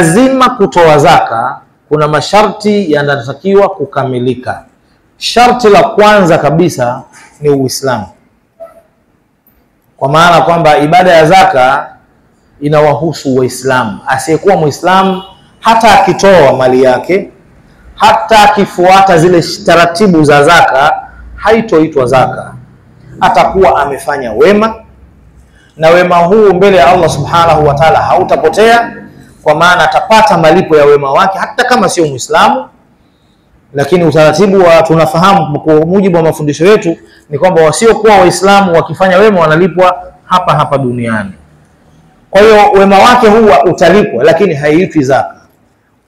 Lazima kutoa zaka, kuna masharti yanatakiwa kukamilika. Sharti la kwanza kabisa ni Uislamu, kwa maana kwamba ibada ya zaka inawahusu Waislamu. Asiyekuwa Muislamu hata akitoa mali yake, hata akifuata zile taratibu za zaka, haitoitwa zaka. Atakuwa amefanya wema, na wema huu mbele ya Allah subhanahu wa ta'ala hautapotea, kwa maana atapata malipo ya wema wake hata kama sio Muislamu. Lakini utaratibu wa tunafahamu kwa mujibu wa mafundisho yetu ni kwamba wasiokuwa Waislamu wakifanya wema wanalipwa hapa hapa duniani. Kwa hiyo wema wake huwa utalipwa, lakini haiitwi zaka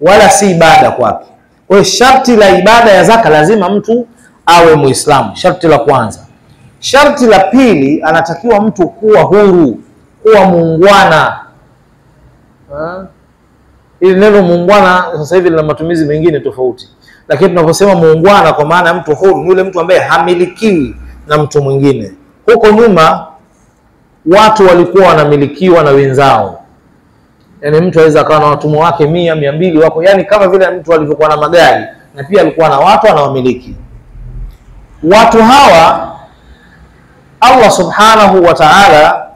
wala si ibada kwake. Kwa hiyo sharti la ibada ya zaka lazima mtu awe Muislamu, sharti la kwanza. Sharti la pili, anatakiwa mtu kuwa huru, kuwa muungwana. Ili neno muungwana sasa hivi lina matumizi mengine tofauti, lakini tunaposema muungwana kwa maana mtu huru ni yule mtu ambaye hamilikiwi na mtu mwingine. Huko nyuma watu walikuwa wanamilikiwa na wenzao, yani mtu aweza akawa na watumwa wake 100, 200 wako, yani kama vile mtu alivyokuwa na magari na pia alikuwa na watu anawamiliki. Watu hawa Allah subhanahu wa ta'ala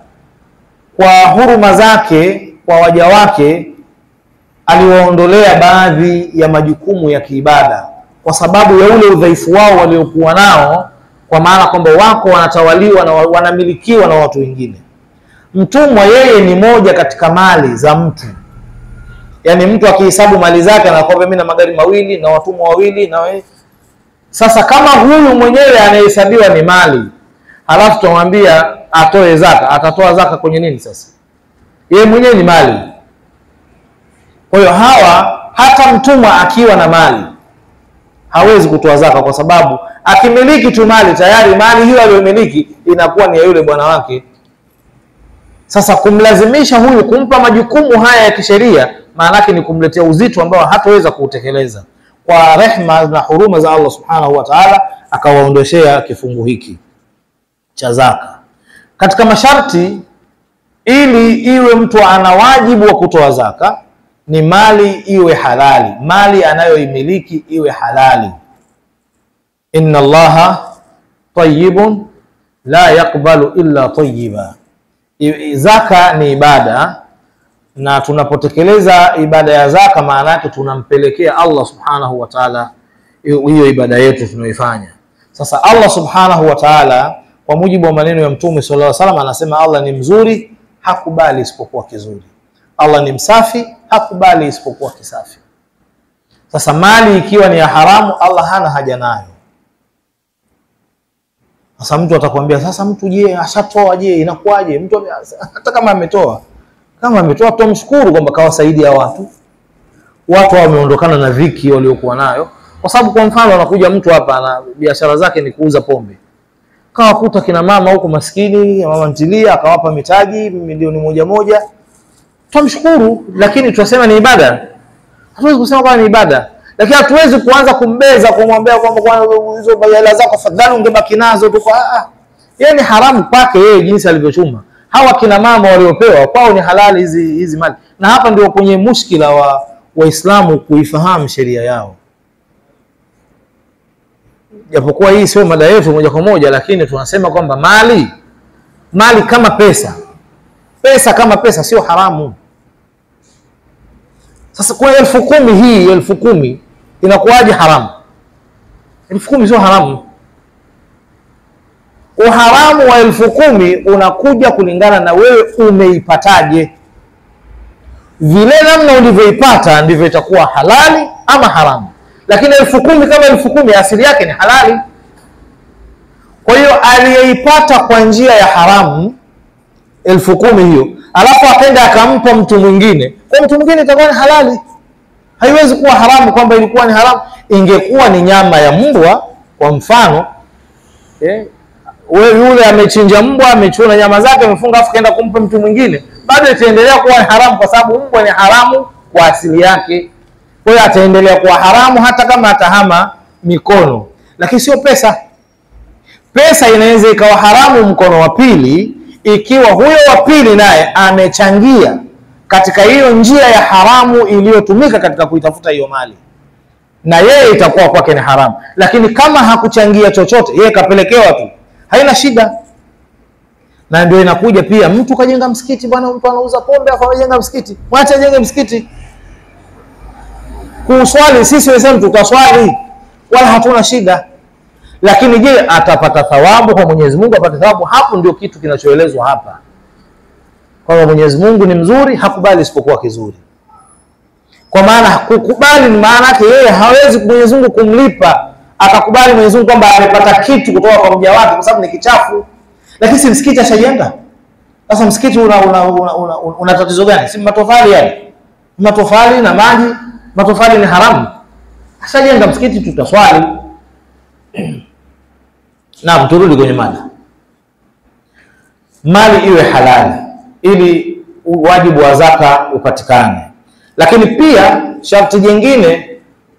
kwa huruma zake kwa waja wake aliwaondolea baadhi ya majukumu ya kiibada kwa sababu ya ule udhaifu wao waliokuwa nao, kwa maana kwamba wako wanatawaliwa na wanamilikiwa na watu wengine. Mtumwa yeye ni moja katika mali za mtu, yani mtu akihesabu mali zake anakuwa mimi na magari mawili na watumwa wawili na wewe. Sasa kama huyu mwenyewe anahesabiwa ni mali, halafu tumwambia atoe zaka, atatoa zaka kwenye nini sasa? Yeye mwenyewe ni mali. Kwa hiyo hawa, hata mtumwa akiwa na mali hawezi kutoa zaka, kwa sababu akimiliki tu mali tayari mali hiyo aliyomiliki inakuwa ni ya yule bwana wake. Sasa kumlazimisha huyu kumpa majukumu haya ya kisheria, maana yake ni kumletea uzito ambao hataweza kuutekeleza. Kwa rehma na huruma za Allah subhanahu wa ta'ala akawaondoshea kifungu hiki cha zaka. Katika masharti ili iwe mtu ana wajibu wa kutoa zaka ni mali iwe halali, mali anayoimiliki iwe halali. Inna Allaha tayyibun la yaqbalu illa tayyiba. Zaka ni ibada, na tunapotekeleza ibada ya zaka maana yake tunampelekea Allah subhanahu wa ta'ala hiyo ibada yetu tunayoifanya. Sasa Allah subhanahu wa ta'ala kwa mujibu wa maneno ya Mtume sallallahu alaihi wasallam anasema Allah ni mzuri, hakubali isipokuwa kizuri. Allah ni msafi, hakubali isipokuwa kisafi. Sasa mali ikiwa ni ya haramu, Allah hana haja nayo. Sasa mtu atakwambia sasa mtu je, ashatoa je, inakuwaje? Mtu hata kama ametoa tumshukuru kwamba kawasaidia watu wameondokana na dhiki waliokuwa nayo. Kwa sababu kwa mfano anakuja mtu hapa na biashara zake ni kuuza pombe, kawakuta kina mama huko maskini, mama ntilia, akawapa mitaji milioni 1 tumshukuru, lakini tunasema ni ibada? Hatuwezi kusema kwamba ni ibada, lakini hatuwezi kuanza kumbeza kumwambia kwamba hizo bayala zako fadhali ungebaki nazo tu. Yeye ni haramu kwake yeye jinsi alivyochuma. Hawa kina mama waliopewa kwao ni halali hizi mali. Na hapa ndio kwenye mushkila wa Waislamu kuifahamu sheria yao. Japokuwa hii sio mada yetu moja kwa moja, lakini tunasema kwamba mali kama pesa kama pesa sio haramu. Sasa kwa 10,000 hii 10,000 inakuwaje haramu? 10,000 sio haramu. Uharamu wa 10,000 unakuja kulingana na wewe umeipataje. Vile namna ulivyoipata ndivyo itakuwa halali ama haramu. Lakini 10,000 kama 10,000 asili yake ni halali. Kwa hiyo aliyeipata kwa njia ya haramu 10,000 hiyo, alafu akaenda akampa mtu mwingine, kwa mtu mwingine itakuwa ni halali. Haiwezi kuwa haramu kwamba ilikuwa ni haramu. Ingekuwa ni nyama ya mbwa kwa mfano, wewe yule amechinja mbwa, amechuna nyama zake, amefunga afu kaenda kumpa mtu mwingine, bado itaendelea kuwa haramu kwa sababu mbwa ni haramu kwa asili yake. Kwa hiyo ataendelea kuwa haramu hata kama atahama mikono. Lakini sio pesa. Pesa inaweza ikawa haramu mkono wa pili ikiwa huyo wa pili naye amechangia katika hiyo njia ya haramu iliyotumika katika kuitafuta hiyo mali, na yeye itakuwa kwake ni haramu. Lakini kama hakuchangia chochote, yeye kapelekewa tu, haina shida. Na ndio inakuja pia mtu kajenga msikiti, bwana, mtu anauza pombe afa ajenga msikiti, mwache ajenge msikiti. Kuswali sisi wenyewe tutaswali, wala hatuna shida. Lakini je, atapata thawabu kwa Mwenyezi Mungu? Apate thawabu? Hapo ndio kitu kinachoelezwa hapa, kwamba Mwenyezi Mungu ni mzuri, hakubali isipokuwa kizuri. Kwa maana kukubali ni maana yake yeye hawezi Mwenyezi Mungu kumlipa akakubali Mwenyezi Mungu kwamba amepata kitu kutoka kwa mja wake, kwa sababu ni kichafu. Lakini si msikiti ashajenga. Sasa msikiti una tatizo gani? Si matofali yale, matofali na maji. Matofali ni haramu. Ashajenga msikiti, tutaswali. Naam, turudi kwenye mada. Mali iwe halali ili wajibu wa zaka upatikane. Lakini pia sharti jingine,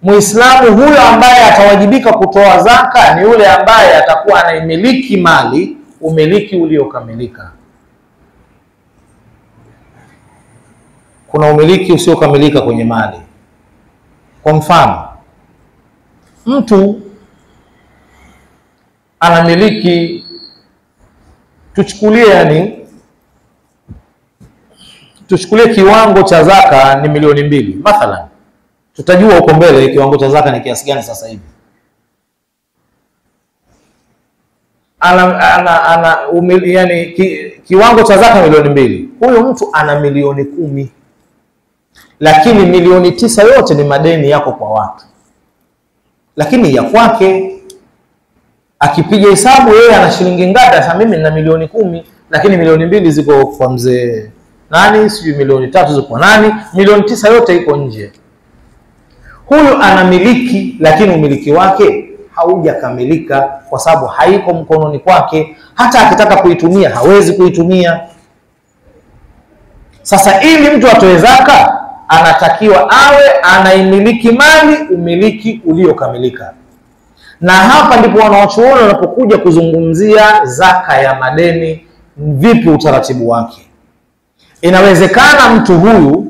Muislamu huyo ambaye atawajibika kutoa zaka ni yule ambaye atakuwa anaimiliki mali umiliki uliokamilika. Kuna umiliki usiokamilika kwenye mali. Kwa mfano, mtu anamiliki, tuchukulie kiwango cha zaka ni milioni 2 mathalan. Tutajua huko mbele kiwango cha zaka ni kiasi gani sasa hivi. Kiwango cha zaka milioni 2. Huyo mtu ana milioni 10. Lakini milioni 9 yote ni madeni yako kwa watu. Lakini ya kwake, akipiga hesabu yeye ana shilingi ngapi? Sasa mimi nina milioni 10, lakini milioni 2 ziko kwa mzee nani, sijui milioni 3 ziko kwa nani, milioni 9 yote iko nje. Huyo anamiliki, lakini umiliki wake haujakamilika kwa sababu haiko mkononi kwake. Hata akitaka kuitumia hawezi kuitumia. Sasa ili mtu atoe zaka, anatakiwa awe anaimiliki mali umiliki uliokamilika. Na hapa ndipo wanawachuoni wanapokuja kuzungumzia zaka ya madeni, vipi utaratibu wake. Inawezekana mtu huyu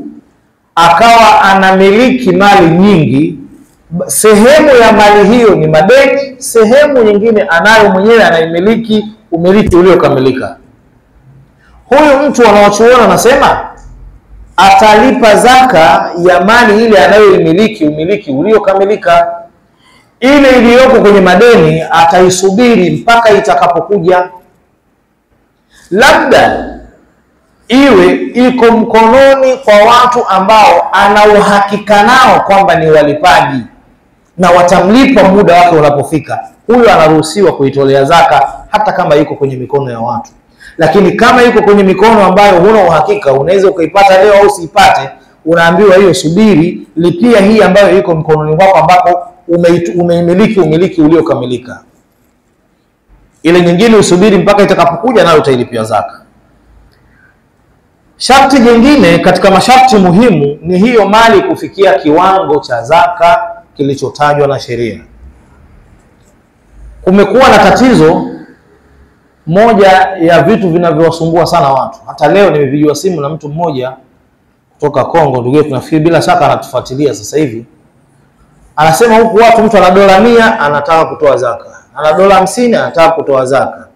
akawa anamiliki mali nyingi, sehemu ya mali hiyo ni madeni, sehemu nyingine anayo mwenyewe anaimiliki umiliki uliokamilika. Huyu mtu wanawachuoni wanasema atalipa zaka ya mali ile anayoimiliki umiliki uliokamilika. Ile iliyoko kwenye madeni ataisubiri mpaka itakapokuja, labda iwe iko mkononi kwa watu ambao ana uhakika nao kwamba ni walipaji na watamlipa muda wake unapofika. Huyo anaruhusiwa kuitolea zaka hata kama iko kwenye mikono ya watu. Lakini kama iko kwenye mikono ambayo huna uhakika, unaweza ukaipata leo au usipate, unaambiwa hiyo subiri, lipia hii ambayo iko mkononi mwako ambako umeimiliki umiliki uliokamilika. Ile nyingine usubiri mpaka itakapokuja nayo utailipia zaka. Sharti jingine katika masharti muhimu ni hiyo mali kufikia kiwango cha zaka kilichotajwa na sheria. Kumekuwa na tatizo moja ya vitu vinavyowasumbua sana watu. Hata leo nimepigiwa simu na mtu mmoja kutoka Kongo, ndugu yetu, nafikiri bila shaka anatufuatilia sasa hivi. Anasema huku watu, mtu ana dola 100 anataka kutoa zaka, ana dola 50 anataka kutoa zaka.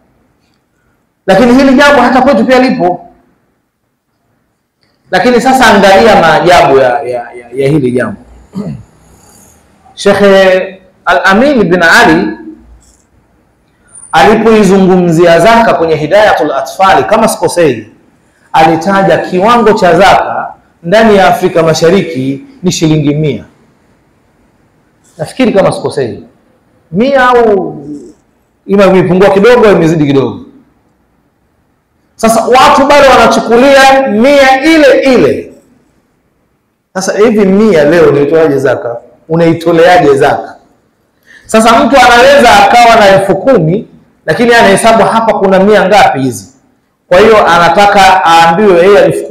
Lakini hili jambo hata kwetu pia lipo. Lakini sasa angalia maajabu ya hili jambo. Sheikh Al-Amin bin Ali alipoizungumzia zaka kwenye Hidayatul Atfali, kama sikosei, alitaja kiwango cha zaka ndani ya Afrika Mashariki ni shilingi 100. Nafikiri kama sikosei 100 au imepungua kidogo au imezidi kidogo. Sasa watu bado wanachukulia 100 ile ile. Sasa hivi 100 leo unaitoaje zaka? Unaitoleaje zaka? Sasa mtu anaweza akawa na 10,000 lakini anahesabu hapa kuna 100 ngapi hizi. Kwa hiyo anataka aambiwe yeye 10,000